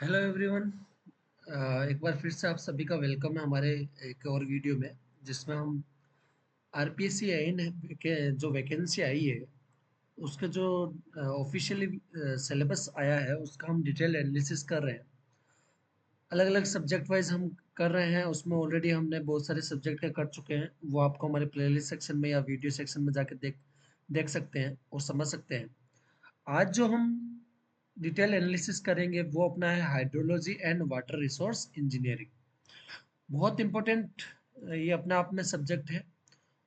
Hello everyone. एक बार फिर से आप सभी का वेलकम है हमारे एक और वीडियो में, जिसमें हम आरपीएससी आई के जो वैकेंसी आई है उसके जो ऑफिशियली सिलेबस आया है उसका हम डिटेल एनालिसिस कर रहे हैं। अलग अलग सब्जेक्ट वाइज हम कर रहे हैं। उसमें ऑलरेडी हमने बहुत सारे सब्जेक्ट के कर चुके हैं। वो आपको हमारे प्लेलिस्ट सेक्शन में या वीडियो सेक्शन में जाके देख देख सकते हैं और समझ सकते हैं। आज जो हम डिटेल एनालिसिस करेंगे वो अपना है hydrology and water resource engineering. बहुत इम्पोर्टेंट ये अपने आप में सब्जेक्ट है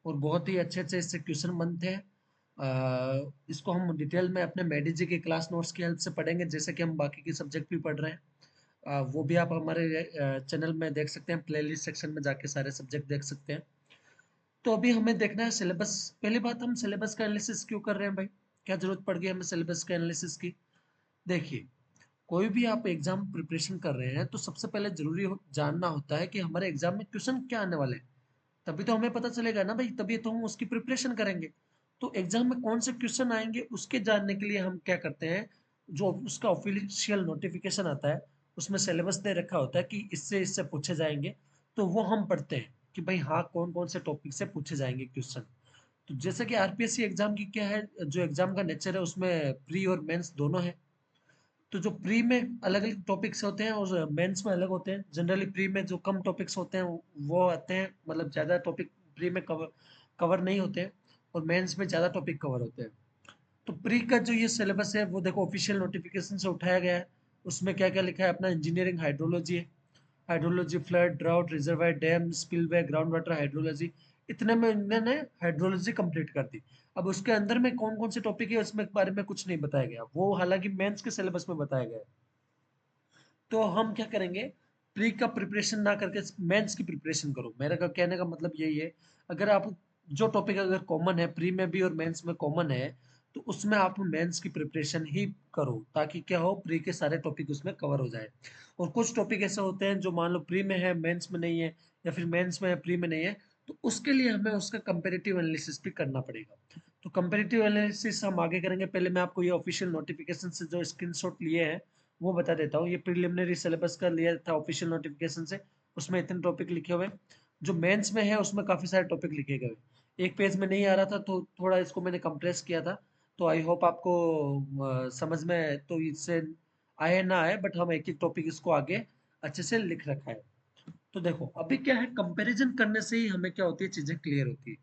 और बहुत ही अच्छे अच्छे इससे क्वेश्चन बनते हैं। इसको हम डिटेल में अपने मेडी जी के क्लास नोट्स की हेल्प से पढ़ेंगे, जैसे कि हम बाकी के सब्जेक्ट भी पढ़ रहे हैं। वो भी आप हमारे चैनल में देख सकते हैं, प्लेलिस्ट सेक्शन में जाके सारे सब्जेक्ट देख सकते हैं। तो अभी हमें देखना है सिलेबस। पहली बात, हम सिलेबस का एनालिसिस क्यों कर रहे हैं भाई? क्या जरूरत पड़ गई हमें सिलेबस का एनालिसिस की? देखिए, कोई भी आप एग्जाम प्रिपरेशन कर रहे हैं तो सबसे पहले जानना होता है कि हमारे एग्जाम में क्वेश्चन क्या आने वाले हैं। तभी तो हमें पता चलेगा ना भाई, तभी तो हम उसकी प्रिपरेशन करेंगे। तो एग्जाम में कौन से क्वेश्चन आएंगे उसके जानने के लिए हम क्या करते हैं, जो उसका ऑफिशियल नोटिफिकेशन आता है उसमें सिलेबस दे रखा होता है कि इससे इससे पूछे जाएंगे। तो वो हम पढ़ते हैं कि भाई हाँ, कौन कौन से टॉपिक से पूछे जाएंगे क्वेश्चन। तो जैसे कि आरपीएससी एग्जाम की क्या है, जो एग्जाम का नेचर है उसमें प्री और मेंस दोनों है। तो जो प्री में अलग अलग टॉपिक्स होते हैं और मेंस में अलग होते हैं। जनरली प्री में जो कम टॉपिक्स होते हैं वो आते हैं, मतलब ज़्यादा टॉपिक प्री में कवर कवर नहीं होते हैं, और मेंस में ज़्यादा टॉपिक कवर होते हैं। तो प्री का जो ये सिलेबस है वो देखो ऑफिशियल नोटिफिकेशन से उठाया गया है। उसमें क्या क्या लिखा है? अपना इंजीनियरिंग हाइड्रोलॉजी है, hydrology, flood, drought, reservoir, dam, spillway, ground water hydrology. इतने में इन्होंने हाइड्रोलॉजी कंप्लीट कर दी। अब उसके अंदर में कौन कौन से टॉपिक है उसमें के बारे में कुछ नहीं बताया गया, वो हालांकि मेंस के सिलेबस में बताया गया है। तो हम क्या करेंगे, प्री का प्रिपरेशन ना करके मेंस की प्रिपरेशन करो। मेरा का कहने का मतलब यही है। अगर आप जो टॉपिक अगर कॉमन है प्री में भी और मेंस में कॉमन है, तो उसमें आप मेंस की प्रिपरेशन ही करो, ताकि क्या हो, प्री के सारे टॉपिक उसमें कवर हो जाए। और कुछ टॉपिक ऐसे होते हैं जो मान लो प्री में है मेंस में नहीं है, या फिर मेंस में है प्री में नहीं है, तो उसके लिए हमें उसका कंपेरेटिव एनालिसिस भी करना पड़ेगा। तो कंपेरेटिव एनालिसिस हम आगे करेंगे। पहले मैं आपको ये ऑफिशियल नोटिफिकेशन से जो स्क्रीनशॉट लिए हैं वो बता देता हूँ। ये प्रिलिमिनरी सिलेबस का लिया था ऑफिशियल नोटिफिकेशन से। उसमें इतने टॉपिक लिखे हुए हैं। जो मेंस में है उसमें काफ़ी सारे टॉपिक लिखे गए हैं। एक पेज में नहीं आ रहा था तो थोड़ा इसको मैंने कंप्रेस किया था। तो आई होप आपको समझ में तो इससे आए ना आए, बट हम एक एक टॉपिक इसको आगे अच्छे से लिख रखा है। तो देखो अभी क्या है, कंपैरिजन करने से ही हमें क्या होती है, चीजें क्लियर होती है।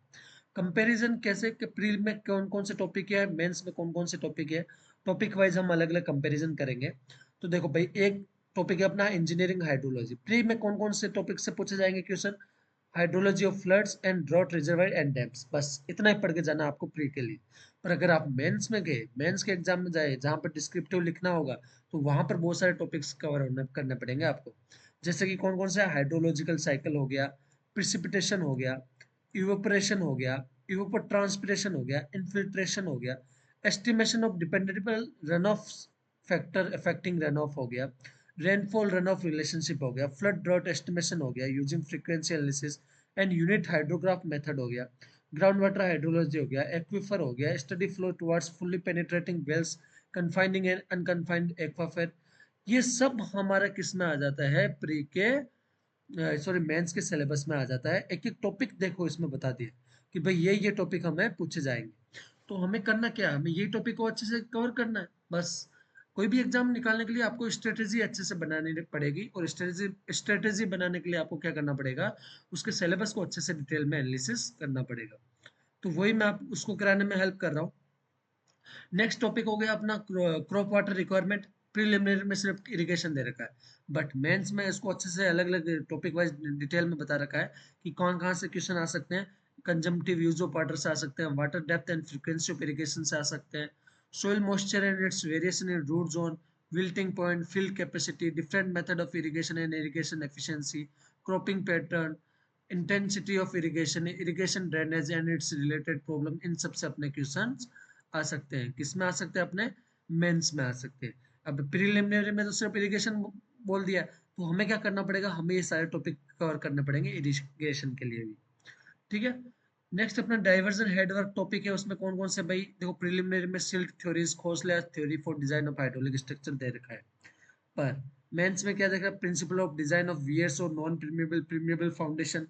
कंपैरिजन कैसे कि प्री में कौन कौन से टॉपिक है, मेंस में कौन कौन से टॉपिक है, टॉपिक वाइज हम अलग अलग कंपैरिजन करेंगे। तो देखो भाई, एक टॉपिक है अपना इंजीनियरिंग हाइड्रोलॉजी। प्री में कौन कौन से टॉपिक से पूछे जाएंगे question? Hydrology of floods and drought reservoir and dams, बस इतना ही पढ़ के जाना आपको प्री के लिए। पर अगर आप मेंस में गए, मेंस के एग्जाम में जाए जहाँ पर डिस्क्रिप्टिव लिखना होगा, तो वहां पर बहुत सारे टॉपिक्स कवर करने पड़ेंगे आपको। जैसे कि कौन कौन सा हाइड्रोलॉजिकल साइकिल हो गया, प्रिसिपिटेशन हो गया, इवेपोरेशन हो गया, इवेपोर ट्रांसपिरेशन हो गया, इनफिल्ट्रेशन हो गया, estimation of dependable run of factor affecting run of हो गया, रेनफॉल रन ऑफ रिलेशनशिप हो गया, फ्लड ड्रॉट एस्टिमेशन हो गया using frequency analysis and unit hydrograph method हो गया, ग्राउंड वाटर हाइड्रोलॉजी हो गया, एक्विफर हो गया, study flow towards fully penetrating wells, confining and unconfined aquifer. ये सब हमारा किस में आ जाता है? प्री के, सॉरी, मेंस के सिलेबस में आ जाता है। एक एक टॉपिक देखो इसमें बता दिए कि भाई ये टॉपिक हमें पूछे जाएंगे। तो हमें करना क्या है, हमें ये टॉपिक को अच्छे से कवर करना है बस। कोई भी एग्जाम निकालने के लिए आपको स्ट्रेटेजी अच्छे से बनानी पड़ेगी, और स्ट्रेटेजी बनाने के लिए आपको क्या करना पड़ेगा, उसके सिलेबस को अच्छे से डिटेल में एनालिसिस करना पड़ेगा। तो वही मैं आप उसको कराने में हेल्प कर रहा हूँ। नेक्स्ट टॉपिक हो गया अपना क्रॉप वाटर रिक्वायरमेंट। प्रीलिमिनरी में सिर्फ इरिगेशन दे रखा है, बट मेंस में इसको अच्छे से अलग अलग टॉपिक वाइज डिटेल में बता रखा है कि कौन कहाँ से क्वेश्चन आ सकते हैं। कंजम्पटिव यूज ऑफ वाटर से आ सकते हैं, water depth and frequency of irrigation से आ सकते हैं, soil moisture and its variation in root zone, wilting point, field capacity, different method of irrigation and irrigation efficiency, cropping pattern, intensity of irrigation, irrigation drainage and its related problem. इन सबसे अपने question आ सकते हैं। किस में आ सकते हैं? अपने मेंस में आ सकते हैं। अब प्रीलिमिनरी में तो सिर्फ इरिगेशन बोल दिया, तो हमें क्या करना पड़ेगा, हमें ये सारे टॉपिक कवर करने पड़ेंगे इरिगेशन के लिए भी। ठीक है। नेक्स्ट अपना डाइवर्जन हेडवर्क टॉपिक है। उसमें कौन कौन से भाई देखो, प्रीलिमिनरी में silt theories, Khosla theory for design of hydraulic structure दे रखा है। पर मेंस में क्या देख रहा है, principle of design of weirs और non permeable permeable foundation.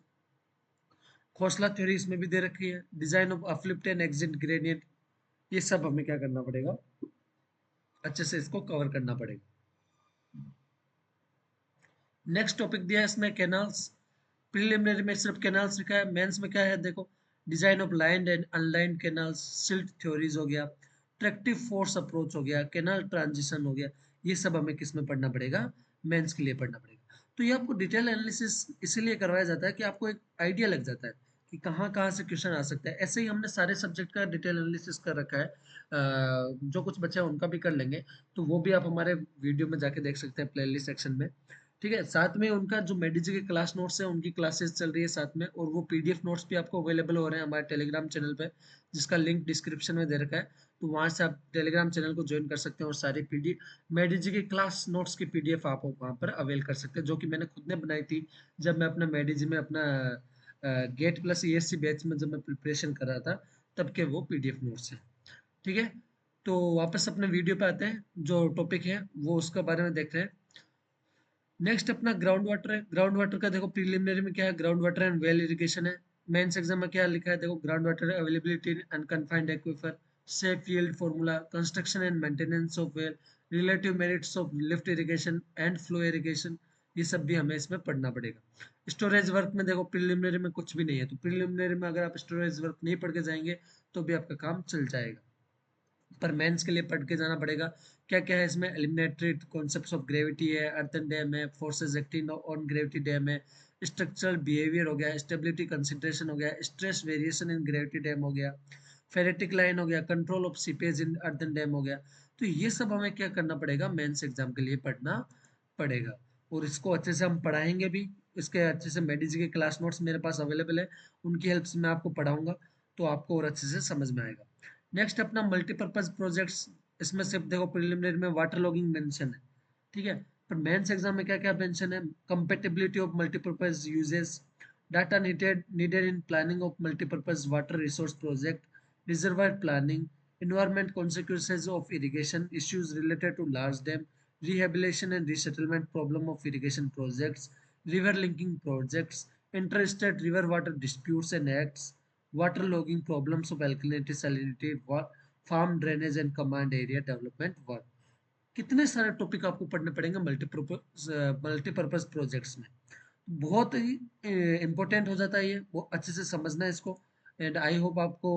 Khosla theory इसमें भी दे रखी है, design of uplift and exit gradient. ये सब हमें क्या करना पड़ेगा, अच्छे से इसको कवर करना पड़ेगा। नेक्स्ट टॉपिक दिया है इसमें कैनाल्स। प्रीलिमिनरी में सिर्फ कैनाल्स लिखा है, मेंस में क्या है देखो, design of lined and unlined canals, silt theories हो गया, ट्रैक्टिव फोर्स अप्रोच हो गया, कैनाल ट्रांजिशन हो गया। ये सब हमें किस में पढ़ना पड़ेगा, मेंस के लिए पढ़ना पड़ेगा। तो ये आपको डिटेल एनालिसिस इसीलिए करवाया जाता है कि आपको एक आइडिया लग जाता है कि कहाँ कहाँ से क्वेश्चन आ सकता है। ऐसे ही हमने सारे सब्जेक्ट का डिटेल एनालिसिस कर रखा है, जो कुछ बच्चे हैं उनका भी कर लेंगे। तो वो भी आप हमारे वीडियो में जाके देख सकते हैं प्लेलिस्ट सेक्शन में। ठीक है, साथ में उनका जो मेडिजी के क्लास नोट्स है उनकी क्लासेस चल रही है साथ में, और वो पीडीएफ नोट्स भी आपको अवेलेबल हो रहे हैं हमारे टेलीग्राम चैनल पे, जिसका लिंक डिस्क्रिप्शन में दे रखा है। तो वहां से आप टेलीग्राम चैनल को ज्वाइन कर सकते हैं और सारी पीडीएफ मेडिजी के क्लास नोट्स की पीडीएफ आप वहाँ पर अवेल कर सकते हैं, जो कि मैंने खुद ने बनाई थी जब मैं अपना मेडिजी में अपना गेट प्लस ईएससी बैच में जब मैं प्रिपरेशन कर रहा था, तब के वो पीडीएफ नोट्स हैं। ठीक है, तो वापस अपने वीडियो पे आते हैं, जो टॉपिक है वो उसके बारे में देख रहे हैं। नेक्स्ट अपना ग्राउंड वाटर है। ग्राउंड वाटर का देखो प्रीलिमिनरी में क्या है, ground water and well irrigation है। मेंस एग्जाम में क्या लिखा है देखो, ground water availability in unconfined aquifer, safe yield formula, construction and maintenance of well, relative merits of lift irrigation and flow irrigation. ये सब भी हमें इसमें पढ़ना पड़ेगा। स्टोरेज वर्क में देखो प्रीलिमिनरी में कुछ भी नहीं है, तो प्रीलिमिनरी में अगर आप स्टोरेज वर्क नहीं पढ़ के जाएंगे तो भी आपका काम चल जाएगा, पर मेंस के लिए पढ़ के जाना पड़ेगा। क्या क्या है इसमें, एलिमिनेटरी कॉन्सेप्ट्स ऑफ ग्रेविटी है, अर्थन डैम है, forces acting on gravity dam है, स्ट्रक्चरल बिहेवियर हो गया, स्टेबिलिटी कंसिडरेशन हो गया, stress variation in gravity dam हो गया, फेरेटिक लाइन हो गया, control of seepage in earthen dam हो गया। तो ये सब हमें क्या करना पड़ेगा, मेंस एग्जाम के लिए पढ़ना पड़ेगा, और इसको अच्छे से हम पढ़ाएंगे भी। इसके अच्छे से मेडिजी के क्लास नोट्स मेरे पास अवेलेबल है, उनकी हेल्प से मैं आपको पढ़ाऊंगा, तो आपको और अच्छे से समझ में आएगा। नेक्स्ट अपना मल्टीपर्पज प्रोजेक्ट्स। इसमें सिर्फ देखो प्रीलिमिनरी में वाटर लॉगिंग मेंशन है, ठीक है, पर मेंस एग्जाम में क्या क्या मेंशन है, compatibility of multipurpose uses, data needed in planning of multipurpose water resource project, reservoir planning, environment consequences of irrigation, issues related to large dam, rehabilitation and resettlement problem of irrigation projects, river linking projects, interstate river water disputes and acts, water logging problems of alkalinity, salinity, farm drainage and command area development work। कितने सारे topic आपको पढ़ने पड़ेंगे multipurpose projects में। बहुत ही important हो जाता है ये, वो अच्छे से समझना है इसको। एंड आई होप आपको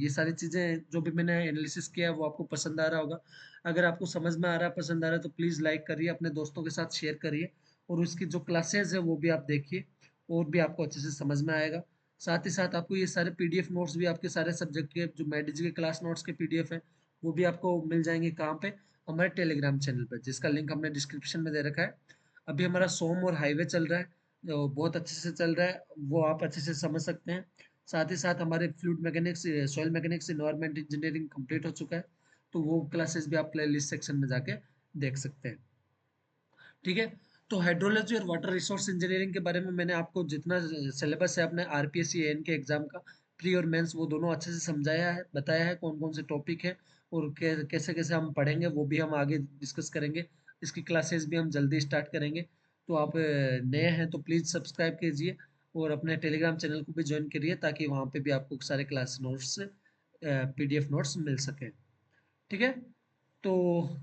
ये सारी चीज़ें जो भी मैंने एनालिसिस किया है वो आपको पसंद आ रहा होगा। अगर आपको समझ में आ रहा है, पसंद आ रहा है, तो प्लीज़ लाइक करिए, अपने दोस्तों के साथ शेयर करिए, और उसकी जो क्लासेस है वो भी आप देखिए, और भी आपको अच्छे से समझ में आएगा। साथ ही साथ आपको ये सारे पीडीएफ नोट्स भी, आपके सारे सब्जेक्ट के जो मेडिजी के क्लास नोट्स के पीडीएफ है, वो भी आपको मिल जाएंगे कहाँ पे, हमारे टेलीग्राम चैनल पर, जिसका लिंक हमने डिस्क्रिप्शन में दे रखा है। अभी हमारा सोम और हाईवे चल रहा है, जो बहुत अच्छे से चल रहा है, वो आप अच्छे से समझ सकते हैं। साथ ही साथ हमारे fluid mechanics, soil mechanics, environment engineering complete हो चुका है, तो वो क्लासेस भी आप प्लेलिस्ट सेक्शन में जाके देख सकते हैं। ठीक है, तो हाइड्रोलॉजी और वाटर रिसोर्स इंजीनियरिंग के बारे में मैंने आपको जितना सिलेबस है अपने आरपीएससी एन के एग्जाम का, प्री और मेंस, वो दोनों अच्छे से समझाया है, बताया है कौन कौन से टॉपिक है और कैसे कैसे हम पढ़ेंगे, वो भी हम आगे डिस्कस करेंगे। इसकी क्लासेस भी हम जल्दी स्टार्ट करेंगे। तो आप नए हैं तो प्लीज़ सब्सक्राइब कीजिए, और अपने टेलीग्राम चैनल को भी ज्वाइन करिए, ताकि वहाँ पे भी आपको सारे क्लास नोट्स, पीडीएफ नोट्स मिल सके। ठीक है, तो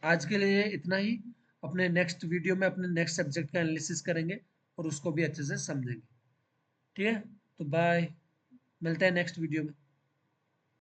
आज के लिए इतना ही। अपने नेक्स्ट वीडियो में अपने नेक्स्ट सब्जेक्ट का एनालिसिस करेंगे, और उसको भी अच्छे से समझेंगे। ठीक है, तो बाय, मिलते हैं नेक्स्ट वीडियो में।